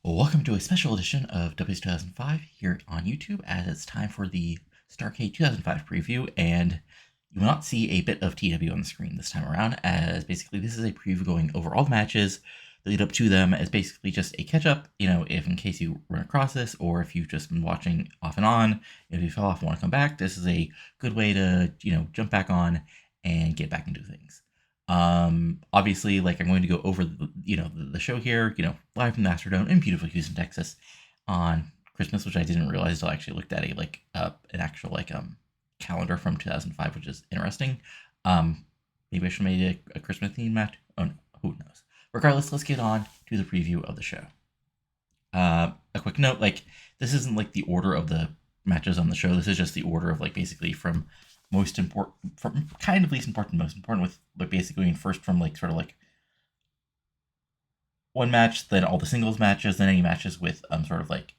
Welcome to a special edition of W 2005 here on YouTube, as it's time for the Starrcade 2005 preview, and you will not see a bit of TEW on the screen this time around, as basically this is a preview going over all the matches, the lead up to them, as basically just a catch-up, if in case you run across this, or if you've just been watching off and on, if you fell off and want to come back, this is a good way to, jump back on and get back into things. Obviously, I'm going to go over the show here, live from the Astrodome in beautiful Houston, Texas, on Christmas, which I didn't realize until I actually looked at an actual calendar from 2005, which is interesting. Maybe I should have made a Christmas theme match. Oh, no, who knows? Regardless, let's get on to the preview of the show. A quick note, this isn't the order of the matches on the show. This is just the order of basically from most important, from kind of least important to most important, with basically going first from one match, then all the singles matches, then any matches with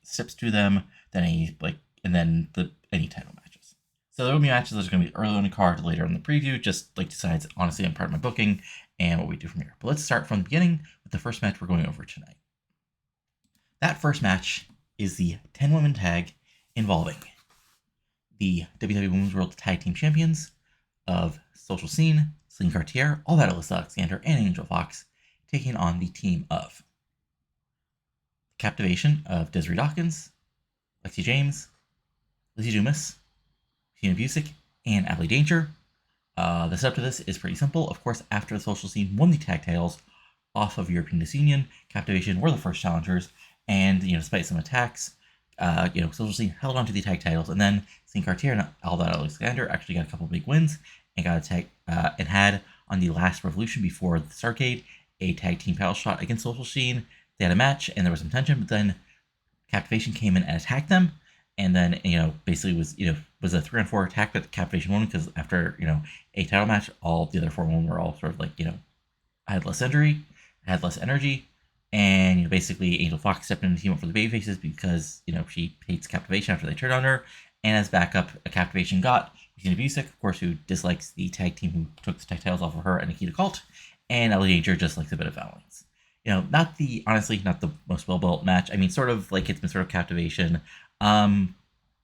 sips to them, then and then any title matches. So there will be matches that's going to be early on the card, later in the preview, just decides honestly on part of my booking and what we do from here. But let's start from the beginning with the first match we're going over tonight. That first match is the 10-woman tag involving the WCW Women's World Tag Team Champions of Social Scene, Celine Cartier, All That Alyssa Alexander, and Angel Fox, taking on the team of Captivation of Desiree Dawkins, Lexi James, Lizzie Dumas, Tina Busick, and Allie Danger. The setup to this is pretty simple. Of course, after the Social Scene won the tag titles off of European Disunion, Captivation were the first challengers, and despite some attacks, Social Scene held on to the tag titles, and then Celine Cartier and Alda Alexander actually got a couple big wins and got a tag and had on the last Revolution before the Starrcade a tag team title shot against Social Scene. They had a match and there was some tension, but then Captivation came in and attacked them, and then basically was a 3-on-4 attack that Captivation won, because after a title match, all the other 4 women were all sort of had less energy. And basically Angel Fox stepped in to team up for the babyfaces because she hates Captivation after they turned on her. And as backup, a Captivation got Tina Busick, of course, who dislikes the tag team who took the tag titles off of her and Nikita Colt. And Allie Danger just likes a bit of violence. Not the most well-built match. I mean, sort of it's been sort of Captivation. Behind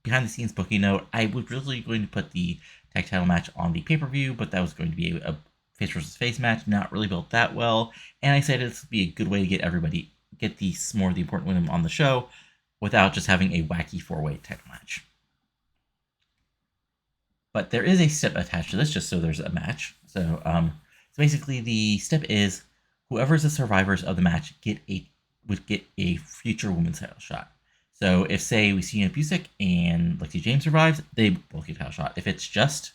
the scenes booking note, I was really going to put the tag title match on the pay-per-view, but that was going to be a face versus face match, not really built that well, and I said this would be a good way to get the more of the important women on the show without just having a wacky 4-way title match. But there is a step attached to this, just so there's a match. So basically the step is whoever's the survivors of the match would get a future women's title shot. So if, say, we see Tina Busick and Lexi James survives, they both get a title shot. If it's just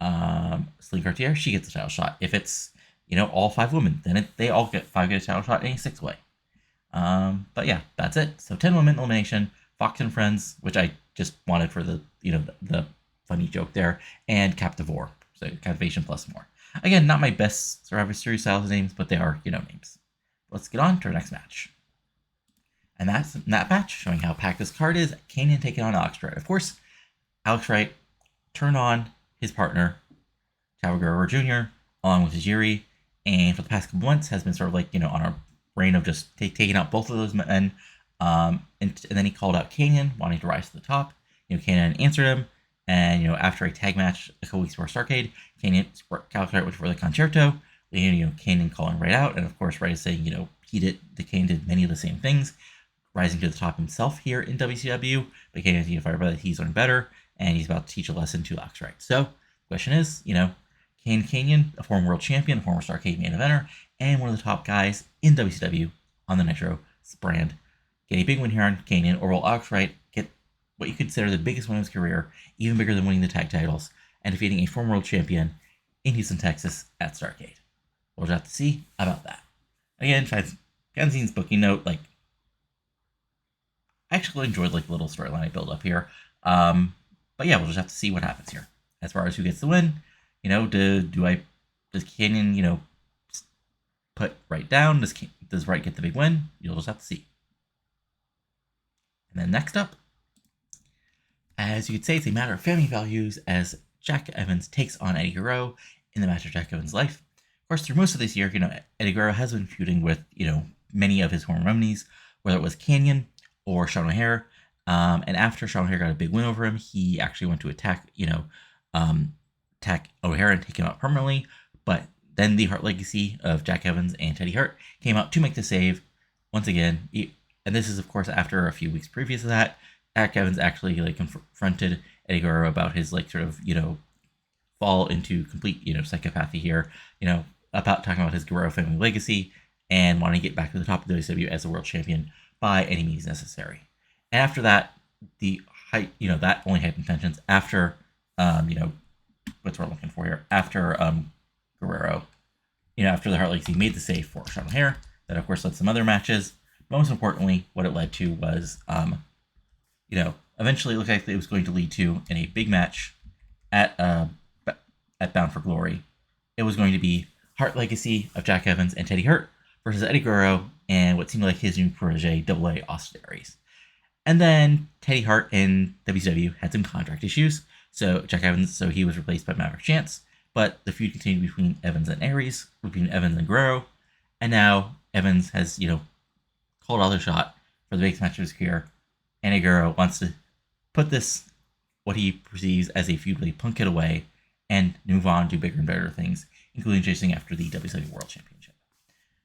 Celine Cartier, she gets a title shot. If it's all 5 women, then they all get a title shot in a 6-way. But yeah, that's it. So 10 women elimination, Fox and Friends, which I just wanted for the the funny joke there, and Captivore, so Captivation plus more. Again, not my best Survivor Series style names, but they are names. Let's get on to our next match. And that's that match, showing how packed this card is. Kanyon taking on Alex Wright. Of course, Alex Wright turned on his partner, Chavo Guerrero Jr., along with Tajiri, and for the past couple months has been sort of on our reign of just taking out both of those men. And then he called out Kanyon, wanting to rise to the top. Kanyon answered him, and after a tag match a couple weeks before Starrcade, Kanyon Alex Wright went for the concerto. Kanyon calling Wright out, and of course Wright is saying Kanyon did many of the same things, rising to the top himself here in WCW, but Kanyon fired by that he's learned better, and he's about to teach a lesson to Alex Wright. So the question is, can Kanyon, a former world champion, a former Starrcade main eventer, and one of the top guys in WCW on the Nitro brand, get a big win here on Kanyon, or will Alex Wright get what you consider the biggest win of his career, even bigger than winning the tag titles, and defeating a former world champion in Houston, Texas at Starrcade? We'll just have to see about that. Again, Fanzine's booking note, I actually enjoyed the little storyline I built up here. But yeah, we'll just have to see what happens here. As far as who gets the win, does Kanyon, put Wright down? Does Wright get the big win? You'll just have to see. And then next up, as you could say, it's a matter of family values as Jack Evans takes on Eddie Guerrero in the match of Jack Evans' life. Of course, through most of this year, Eddie Guerrero has been feuding with, many of his former enemies, whether it was Canyon or Sean O'Hare. And after Sean O'Hare got a big win over him, he actually went to attack O'Hare and take him out permanently. But then the Hart Legacy of Jack Evans and Teddy Hart came out to make the save once again. And this is, of course, after a few weeks previous to that, Jack Evans actually confronted Eddie Guerrero about his fall into complete psychopathy here, about talking about his Guerrero family legacy and wanting to get back to the top of the WCW as a world champion by any means necessary. And after that, that only had intentions after, what's we're looking for here, after Guerrero, after the Hart Legacy made the save for Sean O'Hare, that of course led to some other matches. Most importantly, what it led to was, eventually it looked like it was going to lead to, in a big match at Bound for Glory, it was going to be Hart Legacy of Jack Evans and Teddy Hart versus Eddie Guerrero and what seemed like his new protege, AA Austin Aries. And then Teddy Hart and WCW had some contract issues, so he was replaced by Maverick Chance, but the feud continued between Evans and Aries, between Evans and Guerrero, and now Evans has, called out the shot for the biggest match of his career, and Eddie Guerrero wants to put this, what he perceives as a feud, really punk it away and move on to bigger and better things, including chasing after the WCW World Championship.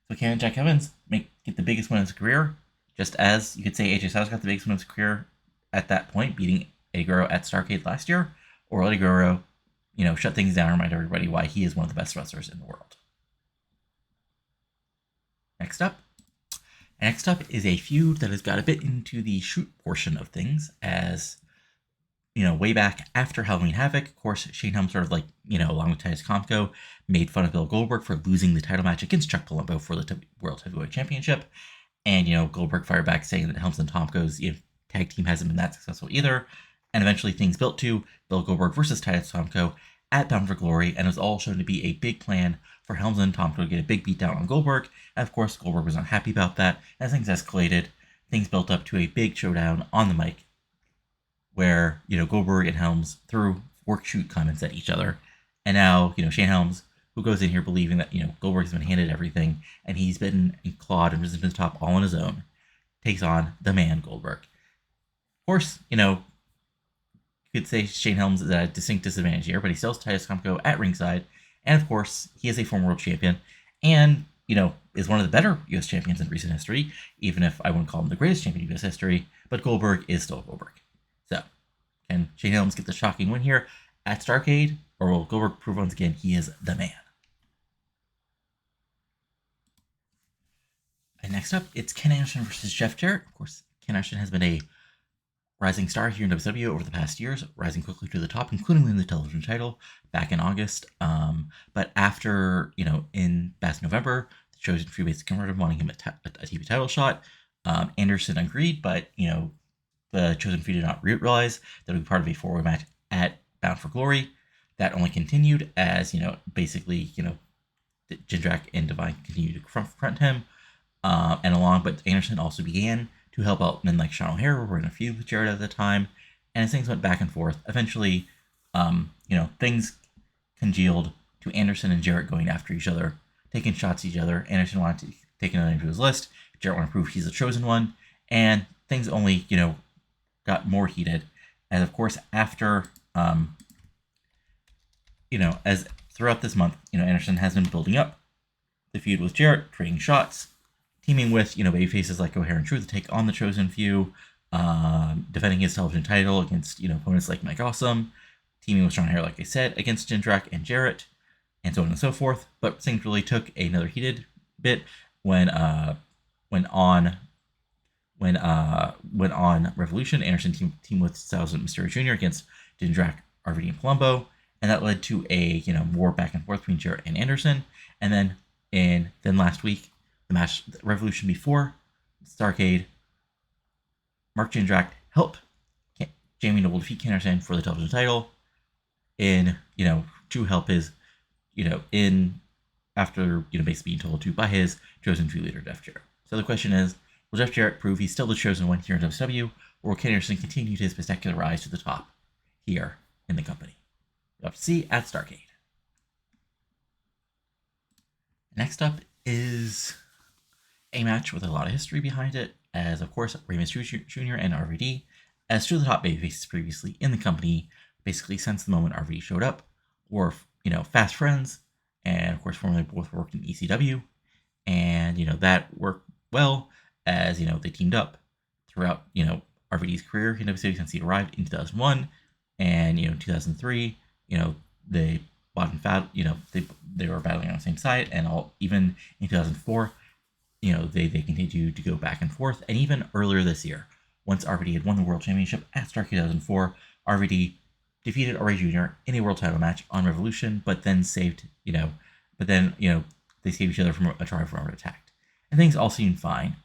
So can Jack Evans get the biggest win of his career, just as you could say AJ Styles got the biggest win of his career at that point, beating Eddie Guerrero at Starrcade last year, or Eddie Guerrero, shut things down and remind everybody why he is one of the best wrestlers in the world. Next up is a feud that has got a bit into the shoot portion of things, as way back after Halloween Havoc, of course, Shane Helms along with Titus Tomko, made fun of Bill Goldberg for losing the title match against Chuck Palumbo for the World Heavyweight Championship. And, Goldberg fired back saying that Helms and Tomko's tag team hasn't been that successful either. And eventually things built to Bill Goldberg versus Titus Tomko at Bound for Glory, and it was all shown to be a big plan for Helms and Tomko to get a big beatdown on Goldberg. And of course, Goldberg was not happy about that. As things escalated, things built up to a big showdown on the mic, where, Goldberg and Helms threw work shoot comments at each other. And now, Shane Helms, who goes in here believing that, Goldberg has been handed everything and he's been clawed and risen to the top all on his own, takes on the man Goldberg. Of course, you could say Shane Helms is at a distinct disadvantage here, but he still has Titus Tomko at ringside. And of course, he is a former world champion and, is one of the better U.S. champions in recent history, even if I wouldn't call him the greatest champion in U.S. history, but Goldberg is still Goldberg. So, can Shane Helms get the shocking win here at Starrcade, or will Goldberg prove once again he is the man? And next up, it's Ken Anderson versus Jeff Jarrett. Of course, Ken Anderson has been a rising star here in WCW over the past years, rising quickly to the top, including winning the television title back in August. But after, in past November, the Chosen Few basically converted, wanting him a TV title shot. Anderson agreed, but, the Chosen Few did not realize that it would be part of a four-way match at Bound for Glory. That only continued as, basically, Jindrak and Divine continued to confront him but Anderson also began to help out men like Sean O'Hare, who were in a feud with Jarrett at the time, and as things went back and forth, eventually, things congealed to Anderson and Jarrett going after each other, taking shots at each other. Anderson wanted to take another name to his list. Jarrett wanted to prove he's the chosen one, and things only, got more heated. And of course, after, as throughout this month, Anderson has been building up the feud with Jarrett, trading shots, teaming with, baby faces like O'Hare and Truth to take on the Chosen Few, defending his television title against, opponents like Mike Awesome, teaming with Sean O'Hare, like I said, against Jindrak and Jarrett, and so on and so forth. But things really took another heated bit when on Revolution, Anderson teamed with Styles and Mysterio Jr. against Jindrak, RVD, and Palumbo, and that led to a more back and forth between Jarrett and Anderson. And then last week, the match, the Revolution before Starrcade, Mark Jindrak helped Jamie Noble defeat Ken Anderson for the television title to help his, after, basically being told to by his Chosen Few leader, Jeff Jarrett. So the question is, will Jeff Jarrett prove he's still the chosen one here in WCW, or will Ken Anderson continue his spectacular rise to the top here in the company? We'll have to see at Starrcade. Next up is a match with a lot of history behind it. as, of course, Rey Mysterio Jr. and RVD, as two of the top babyfaces previously in the company, basically since the moment RVD showed up, were, fast friends, and of course, formerly both worked in ECW, and, that worked well as, they teamed up throughout, RVD's career in WCW since he arrived in 2001, and, 2003, they bought and fought, they were battling on the same side, and even in 2004, they continued to go back and forth. And even earlier this year, once RVD had won the World Championship at Starrcade 2004, RVD defeated RA Jr. in a world title match on Revolution, but then they saved each other from a charge from attack. And things all seemed fine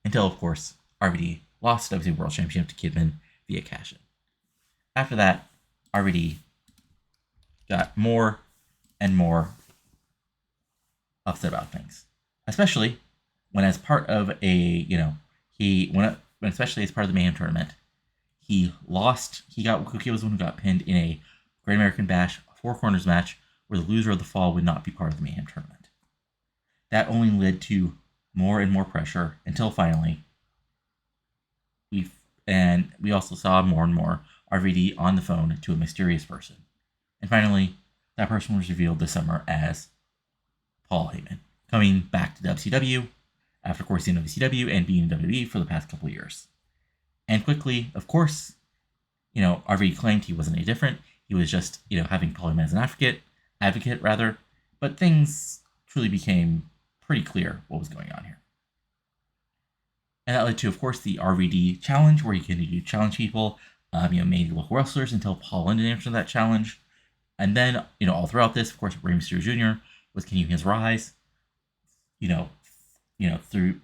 until, of course, RVD lost the WCW World Championship to Kidman via cash-in. After that, RVD got more and more upset about things, especially when, as part of especially as part of the Mayhem tournament, he lost. Cookie was the one who got pinned in a Great American Bash 4 corners match where the loser of the fall would not be part of the Mayhem tournament. That only led to more and more pressure until finally we also saw more and more RVD on the phone to a mysterious person. And finally, that person was revealed this summer as Paul Heyman, coming back to WCW after, of course, seeing WCW and being in WWE for the past couple of years. And quickly, of course, RVD claimed he wasn't any different. He was just, having Paul Heyman as an advocate, but things truly became pretty clear what was going on here. And that led to, of course, the RVD challenge, where he continued to challenge people, mainly local wrestlers, until Paul London answered that challenge. And then, all throughout this, of course, Rey Mysterio Jr. was continuing his rise, through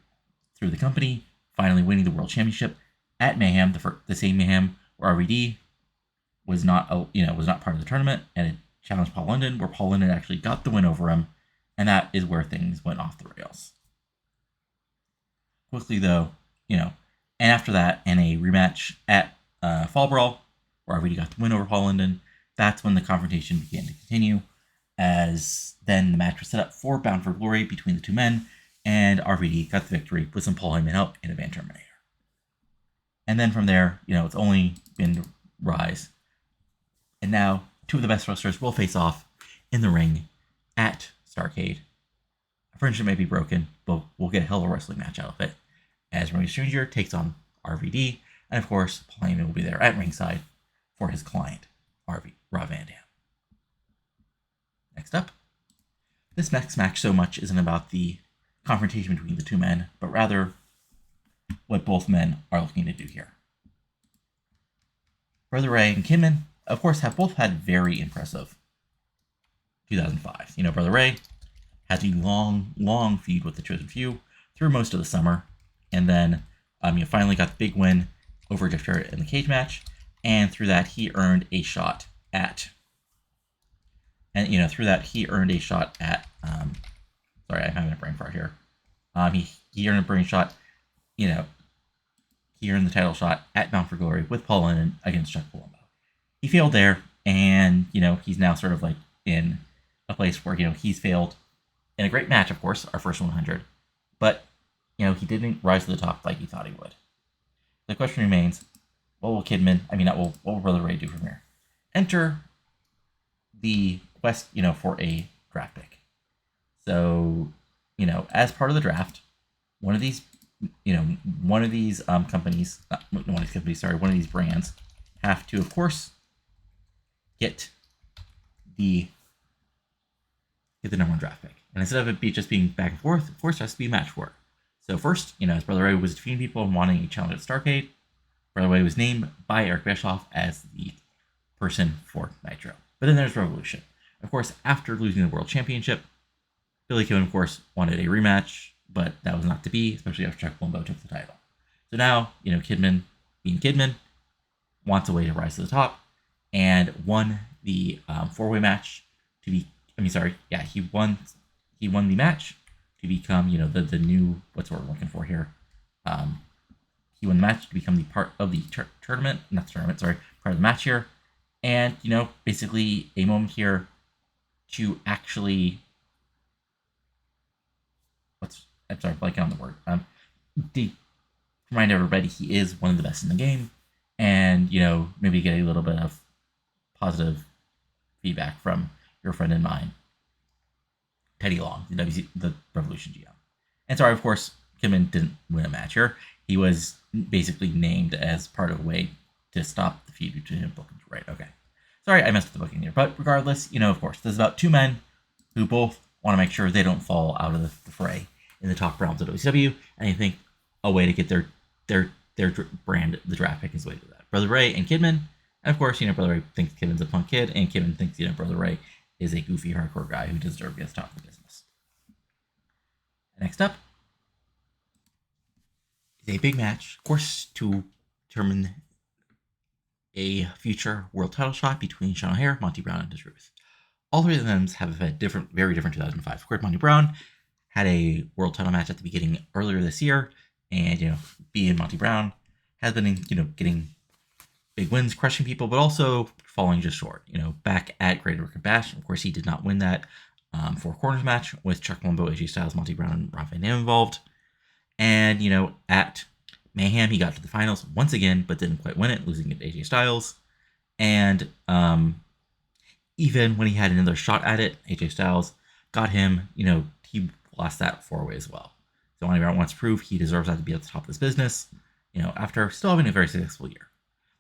the company, finally winning the World Championship at Mayhem, the same Mayhem where RVD was not part of the tournament, and it challenged Paul London, where Paul London actually got the win over him, and that is where things went off the rails. Quickly, though, and after that, in a rematch at Fall Brawl, where RVD got the win over Paul London, that's when the confrontation began to continue, as then the match was set up for Bound for Glory between the two men, and RVD got the victory with some Paul Heyman help in a Van Terminator. And then from there, it's only been rise. And now, two of the best wrestlers will face off in the ring at Starrcade. A friendship may be broken, but we'll get a hell of a wrestling match out of it, as Rey Mysterio takes on RVD, and of course, Paul Heyman will be there at ringside for his client, Rob Van Dam. Next up, this next match so much isn't about the confrontation between the two men, but rather what both men are looking to do here. Brother Ray and Kidman, of course, have both had very impressive 2005. Brother Ray had a long feud with the Chosen Few through most of the summer, and then finally got the big win over Jeff Jarrett in the cage match, and through that he earned a shot at. Sorry, I'm having a brain fart here. He earned a brain shot. He earned the title shot at Bound for Glory with Paul London against Chuck Palumbo. He failed there, and he's now sort of like in a place where he's failed in a great match, of course, our first 100, but he didn't rise to the top like he thought he would. The question remains: what will Brother Ray do from here? Enter the quest, for a draft pick. So, as part of the draft, one of these brands have to, of course, get the number one draft pick. And instead of it just being back and forth, of course, it has to be a match for it. So first, as Brother Ray was defeating people and wanting a challenge at Starrcade, Brother Ray was named by Eric Bischoff as the person for Nitro. But then there's Revolution. Of course, after losing the World Championship, Billy Kidman, of course, wanted a rematch, but that was not to be, especially after Chuck Palumbo took the title. So now, Kidman, being Kidman, wants a way to rise to the top, and won the four-way match to be. He won the match to become, the new, what's the word we're looking for here? He won the match to become the part of the tournament, part of the match here, and basically a moment here to actually. Blanking on the word. remind everybody he is one of the best in the game, and maybe get a little bit of positive feedback from your friend and mine, Teddy Long, the Revolution GM. And sorry, of course, Kidman didn't win a match here. He was basically named as part of a way to stop the feud between him booking. Right, okay. Sorry, I messed with the booking here. But regardless, of course, there's about two men who both want to make sure they don't fall out of the fray in the top rounds of WCW, and I think a way to get their brand, the draft pick, is way to that. Brother Ray and Kidman. And of course, Brother Ray thinks Kidman's a punk kid, and Kidman thinks, Brother Ray is a goofy, hardcore guy who deserves to be at the top of the business. Next up is a big match, of course, to determine a future world title shot between Sean O'Haire, Monty Brown, and The Truth. All three of them have had very different 2005. Of course, Monty Brown had a world title match at the beginning earlier this year, and being Monty Brown has been getting big wins, crushing people, but also falling just short. Back at Great American Bash, of course, he did not win that Four Corners match with Chuck Palumbo, AJ Styles, Monty Brown, and Rob Van Dam involved. And at Mayhem, he got to the finals once again, but didn't quite win it, losing to AJ Styles. And even when he had another shot at it, AJ Styles got him, he lost that 4-way as well. So Monty Brown wants to prove he deserves that to be at the top of this business, after still having a very successful year.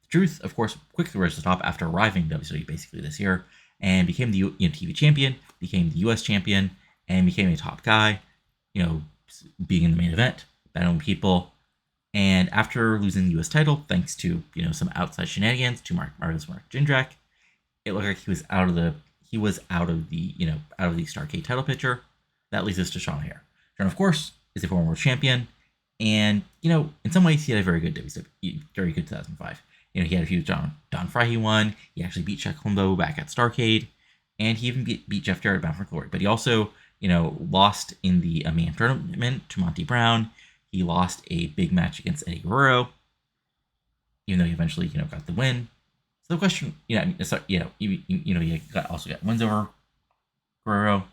The Truth, of course, quickly rose to the top after arriving to WCW basically this year, and became the TV champion, became the US champion, and became a top guy, being in the main event, battling people. And after losing the US title, thanks to some outside shenanigans to Mark Jindrak, it looked like he was out of the Starrcade title picture. That leads us to Sean O'Haire. Sean, of course, is a former world champion, and in some ways he had a very good 2005. He had a feud with Don Fry. He won. He actually beat Chuck Palumbo back at Starrcade, and he even beat Jeff Jarrett Bound for Glory. But he also lost in the main tournament to Monty Brown. He lost a big match against Eddie Guerrero, even though he eventually got the win. So the question, he also got wins over Guerrero.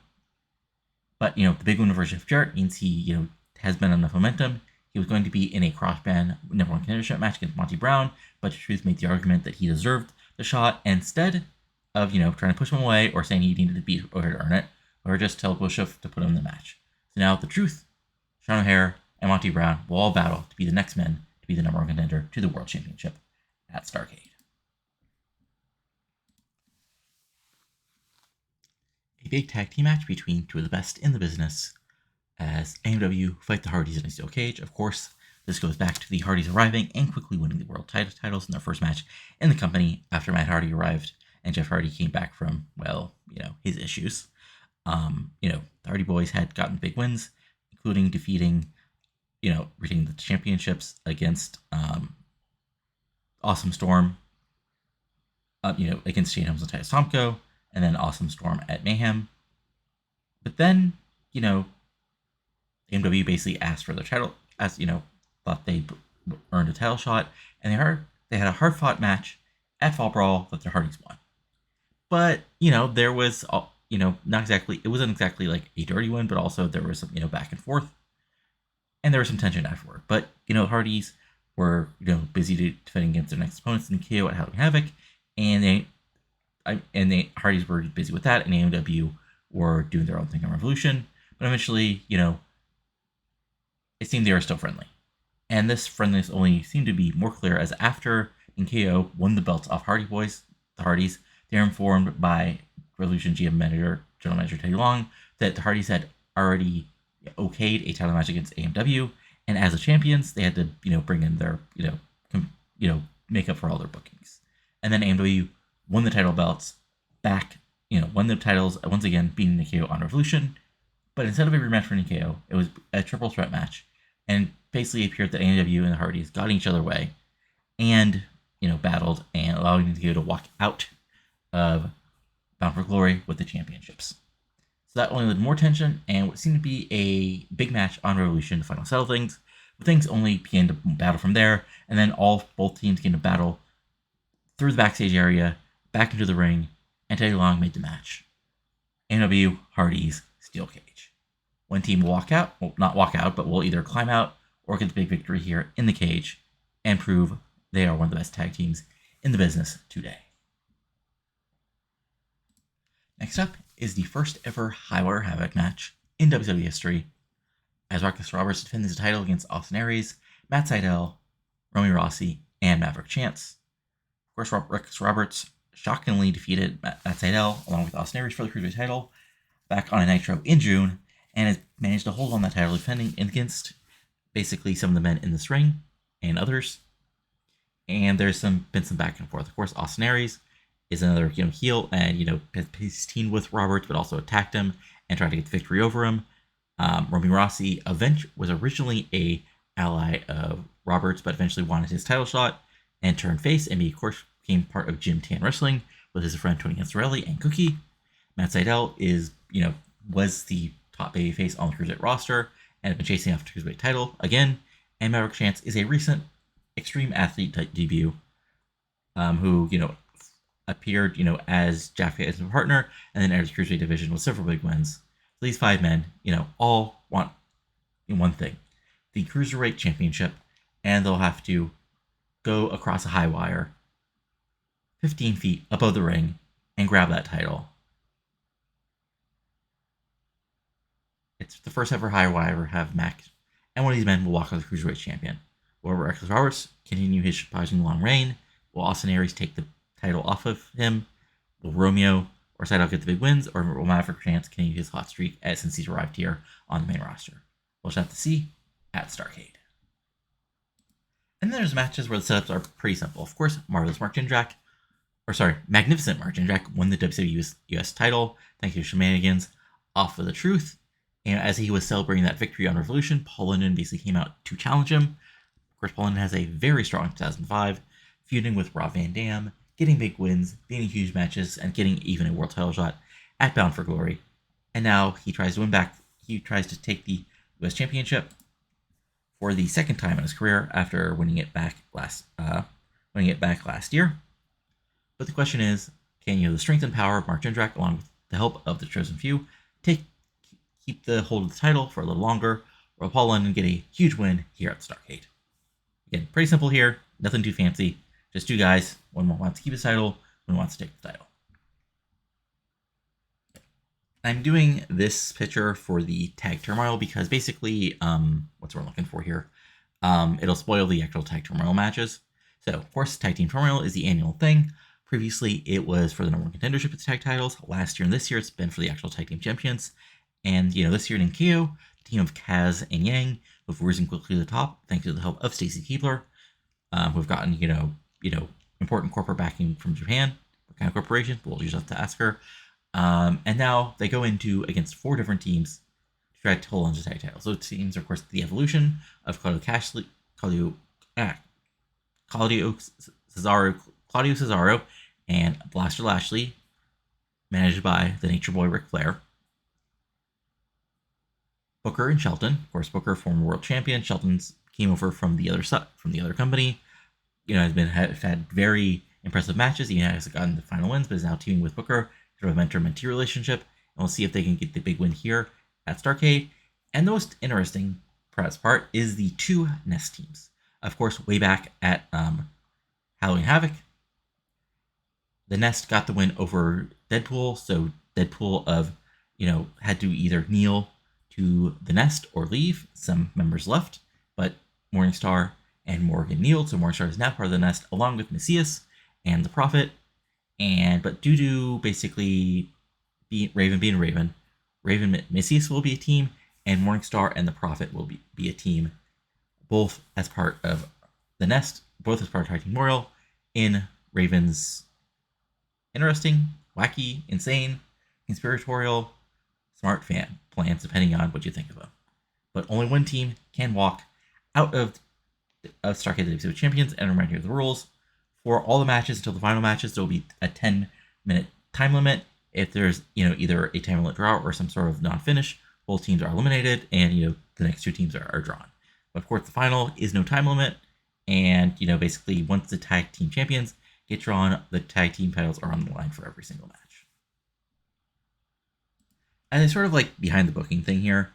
But the big win over Jeff Jarrett means he has been on enough momentum. He was going to be in a cross-band number one contendership match against Monty Brown, but The Truth made the argument that he deserved the shot. And instead of trying to push him away or saying he needed to beat O'Haire to earn it, or just tell Bischoff to put him in the match. So now The Truth, Sean O'Haire, and Monty Brown will all battle to be the next men to be the number one contender to the World Championship at Starrcade. A big tag team match between two of the best in the business as AEW fight the Hardys in a steel cage. Of course, this goes back to the Hardys arriving and quickly winning the world titles in their first match in the company after Matt Hardy arrived and Jeff Hardy came back from, his issues. The Hardy Boys had gotten big wins, including defeating, retaining the championships against Awesome Storm, against Shane Helms and Titus Tomko, and then Awesome Storm at Mayhem. But then, AEW basically asked for their title, thought they earned a title shot, and they had a hard-fought match at Fall Brawl that the Hardys won. But, there was, not exactly, it wasn't exactly like a dirty one, but also there was some, back and forth. And there was some tension afterward. But, Hardys were, busy defending against their next opponents in KO at Halloween Havoc, and the Hardys were busy with that, and AEW were doing their own thing on Revolution. But eventually, it seemed they were still friendly. And this friendliness only seemed to be more clear as after KO won the belts off Hardy Boys, the Hardys, they were informed by Revolution GM General Manager Teddy Long that the Hardys had already okayed a title match against AEW, and as the champions, they had to bring in their make up for all their bookings. And then AEW won the title belts back, won the titles once again, beating KO on Revolution. But instead of a rematch for KO, it was a triple threat match, and basically appeared that AEW and the Hardys got in each other way, and battled and allowing KO to walk out of Bound for Glory with the championships. So that only led to more tension and what seemed to be a big match on Revolution to finally settle things. But things only began to battle from there, and then both teams came to battle through the backstage area, back into the ring, and Teddy Long made the match. AEW, Hardys, Steel Cage. One team will walk out, well, not walk out, but will either climb out or get the big victory here in the cage and prove they are one of the best tag teams in the business today. Next up is the first ever Highwire Havoc match in WCW history, as Marcus Roberts defends his title against Austin Aries, Matt Sydal, Romy Rossi, and Maverick Chance. Of course, Marcus Roberts shockingly defeated Matt Sydal along with Austin Aries for the Cruiserweight title back on a Nitro in June, and has managed to hold on that title, defending against basically some of the men in this ring and others. And there's been some back and forth. Of course, Austin Aries is another heel, and he's teamed with Roberts, but also attacked him and tried to get the victory over him. Romy Rossi was originally a ally of Roberts, but eventually wanted his title shot and turned face, and he of course became part of Jim Tan Wrestling with his friend Tony Ansorelli and Cookie. Matt Sydal was the top babyface on the Cruiserweight roster and had been chasing after the Cruiserweight title again. And Maverick Chance is a recent Extreme Athlete type debut, who appeared as Jaffe as a partner, and then entered the Cruiserweight division with several big wins. So these 5 men, all want one thing: the Cruiserweight Championship, and they'll have to go across a high wire 15 feet above the ring and grab that title. It's the first ever high wire have match, and one of these men will walk out the Cruiserweight champion. Will Marcus Roberts continue his surprisingly long reign? Will Austin Aries take the title off of him? Will Romeo or Sydal get the big wins, or will Maverick Chance continue his hot streak since he's arrived here on the main roster? We'll just have to see at Starrcade. And then there's matches where the setups are pretty simple. Of course, Magnificent Mark Jindrak won the WCW US title thanks to shenanigans off of the Truth. And as he was celebrating that victory on Revolution, Paul London basically came out to challenge him. Of course, Paul London has a very strong 2005, feuding with Rob Van Dam, getting big wins, being in huge matches, and getting even a world title shot at Bound for Glory. And now he tries to win back. He tries to take the US Championship for the second time in his career after winning it back last year. But the question is, can the strength and power of Mark Jindrak, along with the help of the Chosen Few, keep the hold of the title for a little longer, or will Paul London get a huge win here at Starrcade? Again, pretty simple here, nothing too fancy. Just 2 guys, one wants to keep his title, one wants to take the title. I'm doing this picture for the Tag Turmoil because basically, what's what we're looking for here, it'll spoil the actual Tag Turmoil matches. So, of course, Tag Team Turmoil is the annual thing. Previously, it was for the number 1 contendership of the tag titles. Last year and this year, it's been for the actual Tag Team Champions. And, this year in KO, the team of Kaz and Yang have risen quickly to the top thanks to the help of Stacy Keibler, who've gotten, important corporate backing from Japan. What kind of corporation? We'll just have to ask her. And now they go against 4 different teams to try to hold on to tag titles. So teams are, of course, the Evolution of Claudio Cesaro, and Blaster Lashley, managed by the Nature Boy Ric Flair. Booker and Shelton, of course, Booker, former world champion. Shelton's came over from the other company. Has had very impressive matches. He hasn't gotten the final wins, but is now teaming with Booker, sort of a mentor-mentee relationship. And we'll see if they can get the big win here at Starrcade. And the most interesting part is the 2 Nest teams. Of course, way back at Halloween Havoc, the Nest got the win over Deadpool. So Deadpool had to either kneel to the Nest or leave. Some members left, but Morningstar and Morgan kneeled, so Morningstar is now part of the Nest, along with Macias and the Prophet. But due to basically Raven being Raven, Macias will be a team, and Morningstar and the Prophet will be a team, both as part of the Nest, both as part of Tag Team Memorial, in Raven's interesting, wacky, insane, conspiratorial, smart fan plans, depending on what you think of them. But only one team can walk out of Starrcade the WCW Champions, and remind you of the rules. For all the matches until the final matches, there will be a 10-minute time limit. If there's either a time limit draw or some sort of non-finish, both teams are eliminated, and the next 2 teams are drawn. But of course, the final is no time limit, and basically once the tag team champions get drawn, the tag team titles are on the line for every single match. And it's sort of like behind the booking thing here.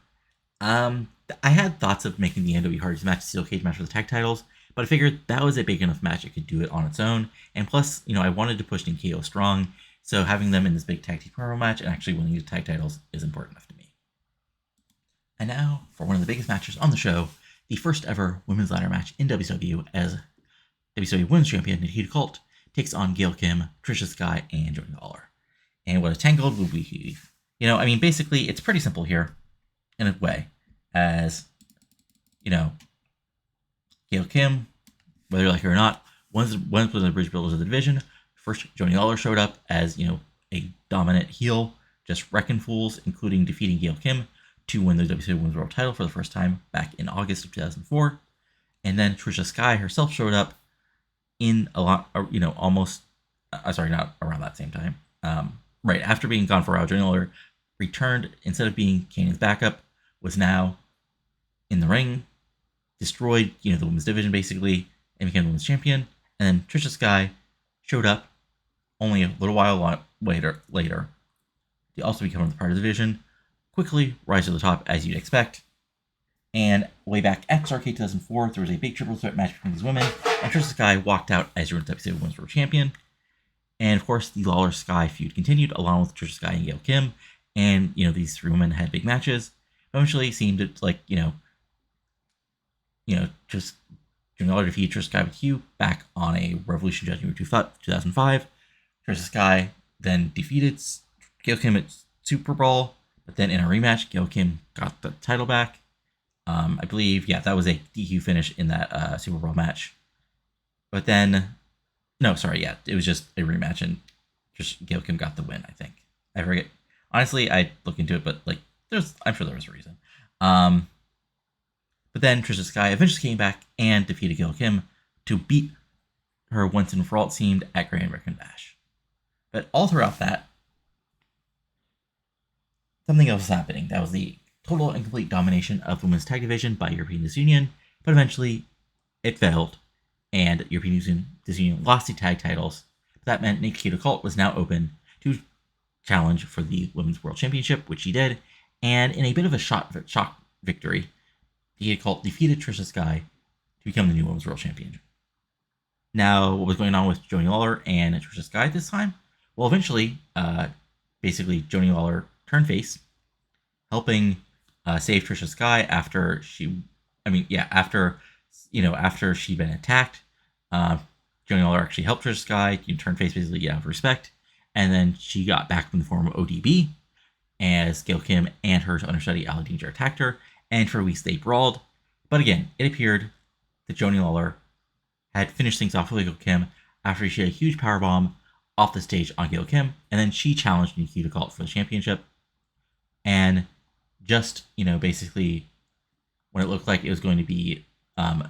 I had thoughts of making the NW Hardys match a steel cage match for the tag titles, but I figured that was a big enough match it could do it on its own. And plus, I wanted to push KO strong, so having them in this big tag team promo match and actually winning the tag titles is important enough to me. And now for one of the biggest matches on the show, the first ever women's ladder match in WCW, as WCW Women's Champion Nikita Colt takes on Gail Kim, Trisha Sky, and Jody Lawler. And what a tangled would we basically it's pretty simple here in a way, as Gail Kim, whether you like her or not, one of the bridge builders of the division. First, Jody Lawler showed up as a dominant heel, just wrecking fools, including defeating Gail Kim to win the WCW Women's World Title for the first time back in August of 2004. And then Trisha Sky herself showed up in not around that same time. Right after being gone for a while, Jody Lawler returned, instead of being Kanan's backup, was now in the ring, destroyed the women's division basically, and became the women's champion. And then Trisha Sky showed up only a little while later to also become part of the division, quickly rise to the top as you'd expect. And way back at Starrcade 2004, there was a big triple threat match between these women, and Trisha Sky walked out as your WCW Women's World Champion. And of course, the Lawler Sky feud continued, along with Trisha Sky and Gail Kim. And these three women had big matches. Eventually, seemed to just Jody Lawler defeated Trisha Sky with Q back on a Revolution January 2005. Trisha Sky then defeated Gail Kim at Super Brawl, but then in a rematch, Gail Kim got the title back. I believe, that was a DQ finish in that Super Brawl match. But then, it was just a rematch, and just Gail Kim got the win, I think. I forget. Honestly, I'd look into it, but I'm sure there was a reason. But then Trisha Sky eventually came back and defeated Gail Kim to beat her once and for all, it seemed, at Great American Bash. But all throughout that, something else was happening. That was the total and complete domination of the women's tag division by European Disunion, but eventually it failed, and European Disunion lost the tag titles. That meant Nikita Colt was now open to challenge for the Women's World Championship, which she did, and in a bit of a shock victory, Nikita Colt defeated Trisha Sky to become the new Women's World Champion. Now, what was going on with Jody Lawler and Trisha Sky this time? Well, eventually, basically, Jody Lawler turned face, helping save Trisha Sky after she'd been attacked. Jody Lawler actually helped Trisha Sky turn face basically out of respect, and then she got back in the form of ODB as Gail Kim and her understudy Ali Danger attacked her, and for weeks they brawled. But again, it appeared that Jody Lawler had finished things off with Gail Kim after she had a huge powerbomb off the stage on Gail Kim, and then she challenged Nikita Colt for the championship. And just, basically, when it looked like it was going to be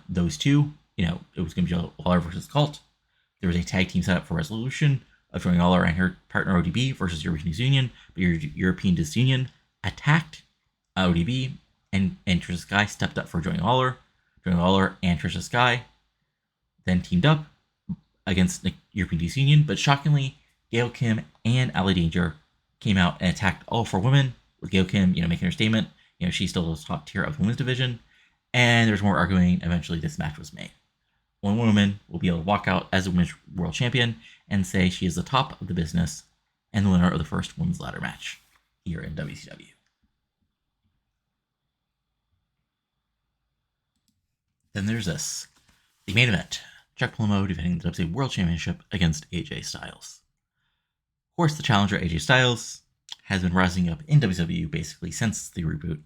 those two, it was going to be Lawler versus Colt, there was a tag team set up for resolution of Jody Lawler and her partner ODB versus European Disunion, but European Disunion attacked ODB, and Trisha Sky stepped up for Jody Lawler. Jody Lawler and Trisha Sky then teamed up against the European Disunion, but shockingly, Gail Kim and Ali Danger came out and attacked all four women, with Gail Kim, making her statement. She's still the top tier of the women's division, and there's more arguing. Eventually, this match was made. One woman will be able to walk out as a women's world champion and say she is the top of the business and the winner of the first women's ladder match here in WCW. Then there's this. The main event. Chuck Palumbo defending the WCW World Championship against AJ Styles. Of course, the challenger AJ Styles has been rising up in WCW basically since the reboot.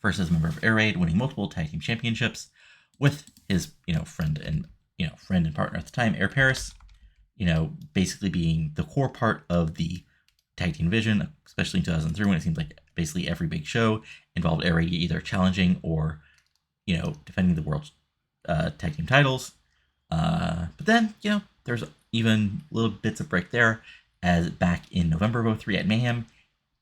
First as a member of Air Raid, winning multiple tag team championships with his, friend and partner at the time, Air Paris. Basically being the core part of the tag team division, especially in 2003 when it seemed like basically every big show involved Air Raid either challenging or, defending the world tag team titles. But then, there's even little bits of break there, as back in November of 2003 at Mayhem,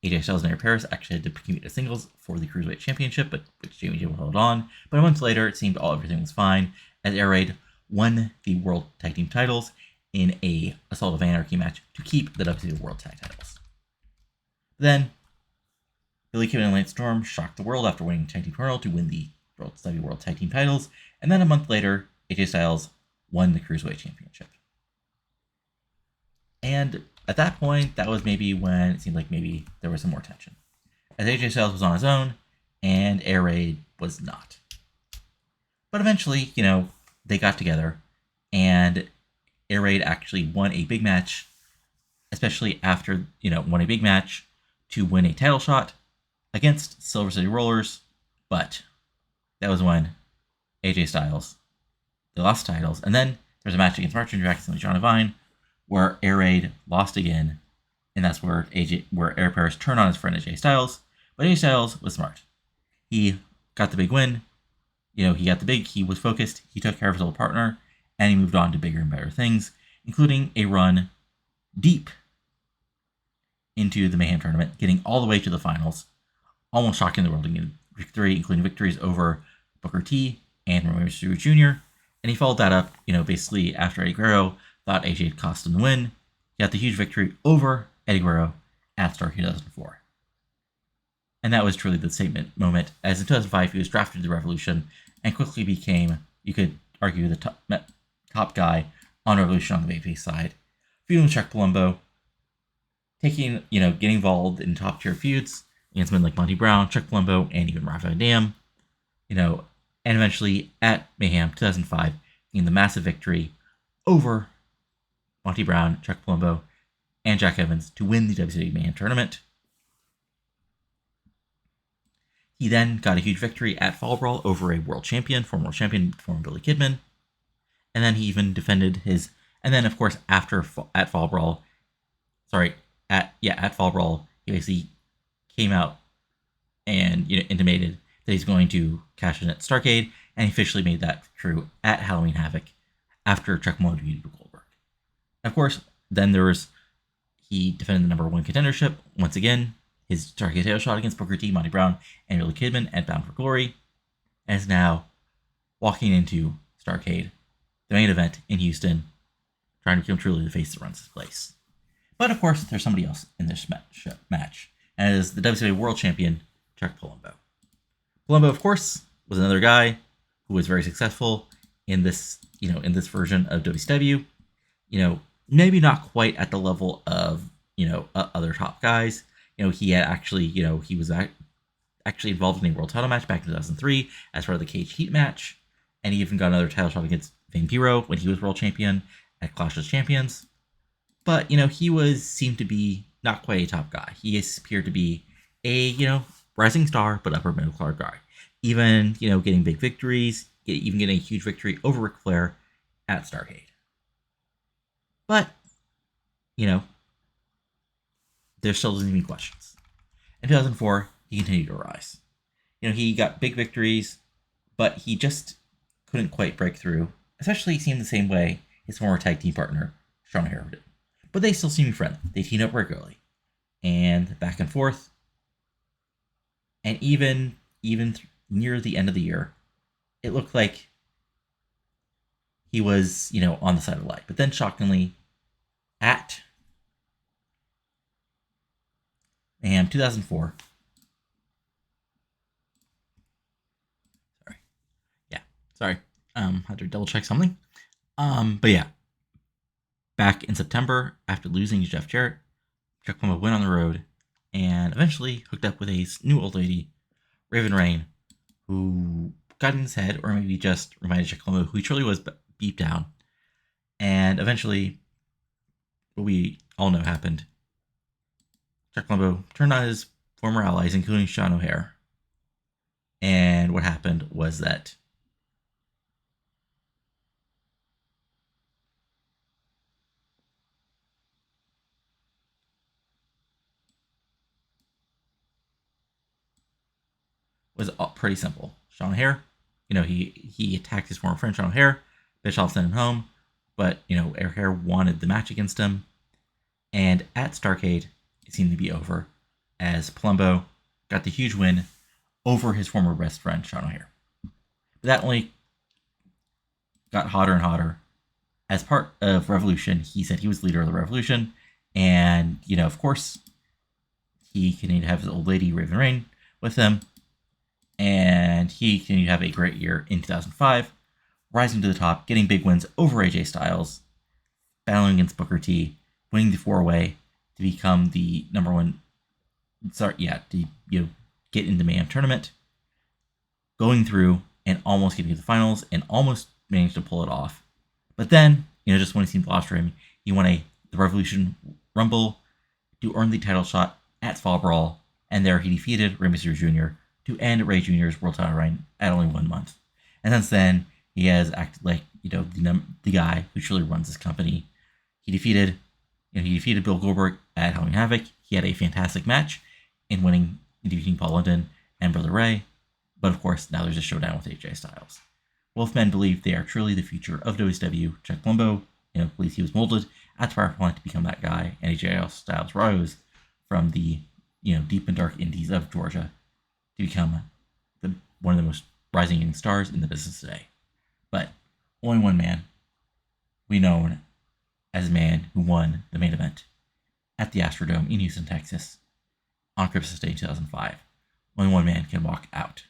AJ Styles and Air Paris actually had to compete as singles for the Cruiserweight Championship, but which Jamie J held on. But a month later, it seemed everything was fine, as Air Raid won the World Tag Team titles in a Assault of Anarchy match to keep the WCW World Tag titles. Then, Billy Kidman and Lance Storm shocked the world after winning Tag Team Tournament to win the WCW World Tag Team titles, and then a month later, AJ Styles won the Cruiserweight Championship. And at that point, that was maybe when it seemed like maybe there was some more tension, as AJ Styles was on his own, and Air Raid was not. But eventually, they got together, and Air Raid actually won a big match, especially after, won a big match to win a title shot against Silver City Rollers, but that was when AJ Styles, they lost titles, and then there's a match against Martin Jackson and John Devine, where Air Raid lost again, and that's where Air Paris turned on his friend AJ Styles, but AJ Styles was smart. He got the big win, he was focused, he took care of his old partner, and he moved on to bigger and better things, including a run deep into the Mayhem tournament, getting all the way to the finals, almost shocking the world in victory, including victories over Booker T and Romero Mysterio Jr. And he followed that up, basically after Eddie Guerrero thought AJ had cost him the win. He got the huge victory over Eddie Guerrero at Starrcade 2004. And that was truly the statement moment, as in 2005 he was drafted to the Revolution and quickly became, you could argue, the top guy on Revolution on the babyface side, feuding with Chuck Palumbo, getting involved in top tier feuds against men like Monty Brown, Chuck Palumbo, and even Rob Van Dam, and eventually at Mayhem 2005, getting the massive victory over Monty Brown, Chuck Palumbo, and Jack Evans to win the WCW Mayhem tournament. He then got a huge victory at Fall Brawl over a former world champion, Billy Kidman, and then he even defended his. And then, of course, at Fall Brawl, at Fall Brawl, he basically came out and intimated that he's going to cash in at Starrcade, and he officially made that true at Halloween Havoc after Chuck Palumbo defeated Goldberg. Of course, then he defended the number one contendership once again, his Starrcade title shot against Booker T, Monty Brown, and Billy Kidman at Bound for Glory, and is now walking into Starrcade, the main event in Houston, trying to become truly the face that runs this place. But of course, there's somebody else in this match, and it is the WCW World Champion, Chuck Palumbo. Palumbo, of course, was another guy who was very successful in this version of WCW. Maybe not quite at the level of, other top guys. He had actually, he was actually involved in a world title match back in 2003 as part of the Cage Heat match. And he even got another title shot against Vampiro when he was world champion at Clash of Champions. But, he seemed to be not quite a top guy. He appeared to be a, rising star, but upper middle class guy. Even, getting big victories, even getting a huge victory over Ric Flair at Starrcade. But, there still doesn't even questions. In 2004, he continued to rise. He got big victories, but he just couldn't quite break through, especially seemed the same way his former tag team partner, Sean O'Haire, did. But they still seemed friendly. They teamed up regularly. And back and forth. And even near the end of the year, it looked like he was, on the side of the light. But then, shockingly, at Mayhem 2004. Sorry. Had to double check something. But yeah. Back in September, after losing to Jeff Jarrett, Chuck Palumbo went on the road and eventually hooked up with a new old lady, Raven Rain, who got in his head, or maybe just reminded Chuck Palumbo who he truly was deep down. And eventually, what we all know happened. Chuck Palumbo turned on his former allies, including Sean O'Haire. And what happened was that was pretty simple. Sean O'Haire, he attacked his former friend Sean O'Haire. Bischoff sent him home, but O'Haire wanted the match against him. And at Starrcade, it seemed to be over, as Palumbo got the huge win over his former best friend Sean O'Haire. But that only got hotter and hotter. As part of Revolution, he said he was leader of the Revolution, and of course, he continued to have his old lady Raven Rain with him, and he continued to have a great year in 2005, rising to the top, getting big wins over AJ Styles, battling against Booker T, winning the 4-way to become the number one. To get into Mayhem tournament, going through and almost getting to the finals, and almost managed to pull it off. But then, just when it seemed lost for him, he won the Revolution Rumble to earn the title shot at Fall Brawl, and there he defeated Rey Mysterio Jr. to end Rey Jr.'s world title reign at only 1 month. And since then, he has acted like the guy who truly runs this company. He defeated Bill Goldberg at Halloween Havoc. He had a fantastic match in defeating Paul London and Brother Ray. But of course, now there's a showdown with AJ Styles. Both men believe they are truly the future of WCW. Chuck Palumbo, believes he was molded at the power plant to become that guy, and AJ Styles rose from the deep and dark indies of Georgia to become one of the most rising young stars in the business today. But only one man, we known as a man who won the main event at the Astrodome in Houston, Texas, on Christmas Day 2005. Only one man can walk out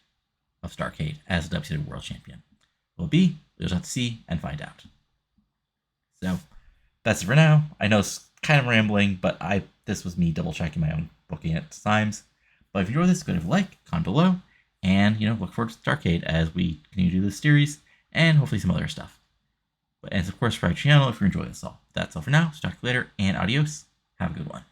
of Starrcade as the WCW World Champion. Will it be? We'll just have to see and find out. So that's it for now. I know it's kind of rambling, but this was me double checking my own booking at times. But if you enjoyed this, go to like, comment below, and look forward to Starrcade as we continue to do this series and hopefully some other stuff. And of course, subscribe to the channel if you enjoy this all. That's all for now. Talk to you later, and adios. Have a good one.